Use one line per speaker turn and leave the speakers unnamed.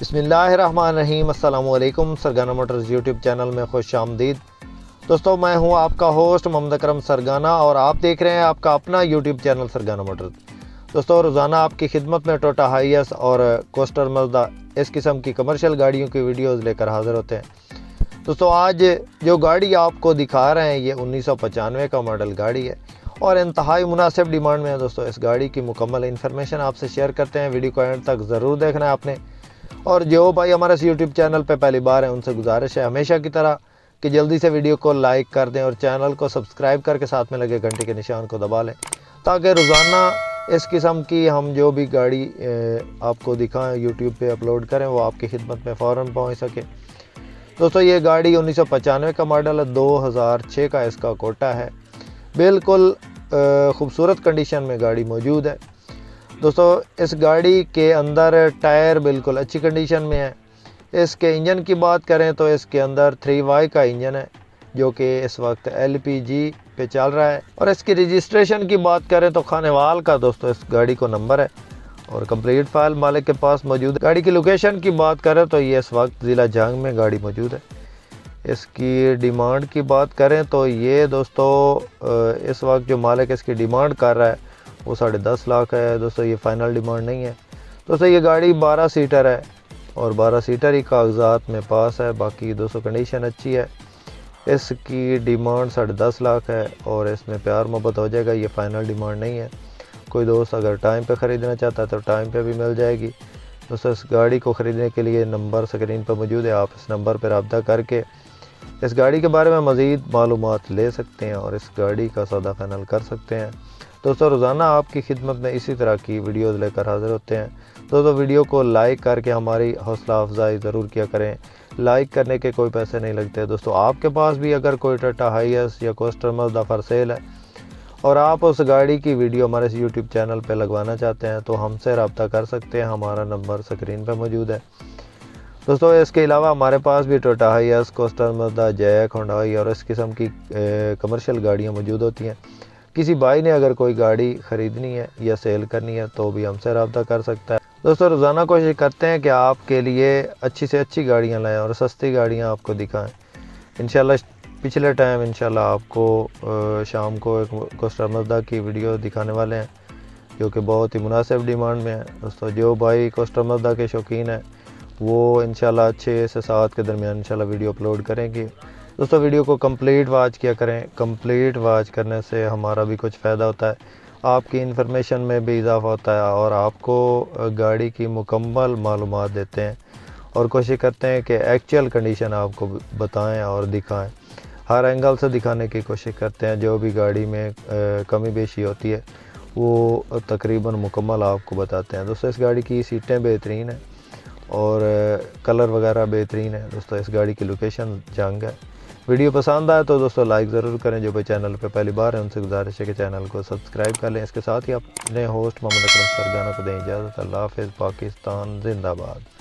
बिस्मिल्लाहिर्रहमानिर्रहीम। अस्सलामुअलैकुम। सरगाना Motors YouTube channel में खुश आमदीद। दोस्तों, मैं हूं आपका होस्ट मोहम्मद अकरम सरगाना और आप देख रहे हैं आपका अपना यूट्यूब चैनल सरगाना मोटर्स। दोस्तों, रोज़ाना आपकी खिदमत में टोयोटा हाइएस और कोस्टर मज़दा इस किस्म की कमर्शियल गाड़ियों की वीडियोज़ लेकर हाज़िर होते हैं। दोस्तों, आज जो गाड़ी आपको दिखा रहे हैं ये 1995 का मॉडल गाड़ी है और इंतहाई मुनासिब डिमांड में है। दोस्तों, इस गाड़ी की मुकम्मल इन्फॉर्मेशन आपसे शेयर करते हैं। वीडियो को एंड तक ज़रूर देखना है आपने। और जो भाई हमारे इस यूट्यूब चैनल पे पहली बार है उनसे गुजारिश है हमेशा की तरह कि जल्दी से वीडियो को लाइक कर दें और चैनल को सब्सक्राइब करके साथ में लगे घंटे के निशान को दबा लें, ताकि रोज़ाना इस किस्म की हम जो भी गाड़ी आपको दिखाएं यूट्यूब पे अपलोड करें वो आपकी खिदमत में फ़ौरन पहुंच सके। दोस्तों, ये गाड़ी 1995 का मॉडल है, 2006 का इसका कोटा है। बिल्कुल ख़ूबसूरत कंडीशन में गाड़ी मौजूद है। दोस्तों, इस गाड़ी के अंदर टायर बिल्कुल अच्छी कंडीशन में है। इसके इंजन की बात करें तो इसके अंदर 3Y का इंजन है जो कि इस वक्त LPG पे चल रहा है। और इसकी रजिस्ट्रेशन की बात करें तो खानेवाल का दोस्तों इस गाड़ी को नंबर है और कंप्लीट फाइल मालिक के पास मौजूद है। गाड़ी की लोकेशन की बात करें तो ये इस वक्त ज़िला जंग में गाड़ी मौजूद है। इसकी डिमांड की बात करें तो ये दोस्तों इस वक्त जो मालिक इसकी डिमांड कर रहा है वो 10.5 लाख है। दोस्तों, ये फ़ाइनल डिमांड नहीं है। दोस्तों, ये गाड़ी 12 सीटर है और 12 सीटर ही कागजात में पास है। बाकी दोस्तों कंडीशन अच्छी है। इसकी डिमांड 10.5 लाख है और इसमें प्यार मोहब्बत हो जाएगा। ये फ़ाइनल डिमांड नहीं है। कोई दोस्त अगर टाइम पे ख़रीदना चाहता है तो टाइम पे भी मिल जाएगी। दोस्तों, इस गाड़ी को ख़रीदने के लिए नंबर स्क्रीन पर मौजूद है। आप इस नंबर पर रब्ता करके इस गाड़ी के बारे में मज़ीद मालूमात ले सकते हैं और इस गाड़ी का सौदा फाइनल कर सकते हैं। दोस्तों, रोज़ाना आपकी खिदमत में इसी तरह की वीडियोज़ लेकर हाज़िर होते हैं। दोस्तों, वीडियो को लाइक करके हमारी हौसला अफजाई ज़रूर किया करें। लाइक करने के कोई पैसे नहीं लगते। दोस्तों, आपके पास भी अगर कोई टोयोटा हाइएस या कोस्टर मज़दा फॉर सेल है और आप उस गाड़ी की वीडियो हमारे इस यूट्यूब चैनल पर लगवाना चाहते हैं तो हमसे रब्ता कर सकते हैं। हमारा नंबर स्क्रीन पर मौजूद है। दोस्तों, इसके अलावा हमारे पास भी Toyota HiAce, Coaster Mazda, JAC, Hyundai और इस किस्म की कमर्शियल गाड़ियाँ मौजूद होती हैं। किसी भाई ने अगर कोई गाड़ी ख़रीदनी है या सेल करनी है तो भी हमसे रब्ता कर सकता है। दोस्तों, रोज़ाना कोशिश करते हैं कि आपके लिए अच्छी से अच्छी गाड़ियां लाएं और सस्ती गाड़ियां आपको दिखाएं। इंशाल्लाह पिछले टाइम इंशाल्लाह आपको शाम को एक कोस्टर मज़दा की वीडियो दिखाने वाले हैं जो कि बहुत ही मुनासिब डिमांड में है। दोस्तों, जो भाई कोस्टर मज़दा के शौकीन है वो इंशाल्लाह 6 से 7 के दरमियान इंशाल्लाह वीडियो अपलोड करेंगे। दोस्तों, वीडियो को कंप्लीट वॉच किया करें। कंप्लीट वॉच करने से हमारा भी कुछ फ़ायदा होता है, आपकी इन्फॉर्मेशन में भी इजाफ़ा होता है और आपको गाड़ी की मुकम्मल मालूमात देते हैं और कोशिश करते हैं कि एक्चुअल कंडीशन आपको बताएं और दिखाएं। हर एंगल से दिखाने की कोशिश करते हैं। जो भी गाड़ी में कमी बेशी होती है वो तकरीबन मुकम्मल आपको बताते हैं। दोस्तों, इस गाड़ी की सीटें बेहतरीन हैं और कलर वगैरह बेहतरीन है। दोस्तों, इस गाड़ी की लोकेशन जंग है। वीडियो पसंद आए तो दोस्तों लाइक ज़रूर करें। जो भाई चैनल पे पहली बार है उनसे गुजारिश है कि चैनल को सब्सक्राइब कर लें। इसके साथ ही अपने होस्ट मोहम्मद अकरम सरगाना को दें इजाज़त। अल्लाह हाफ़िज़। पाकिस्तान जिंदाबाद।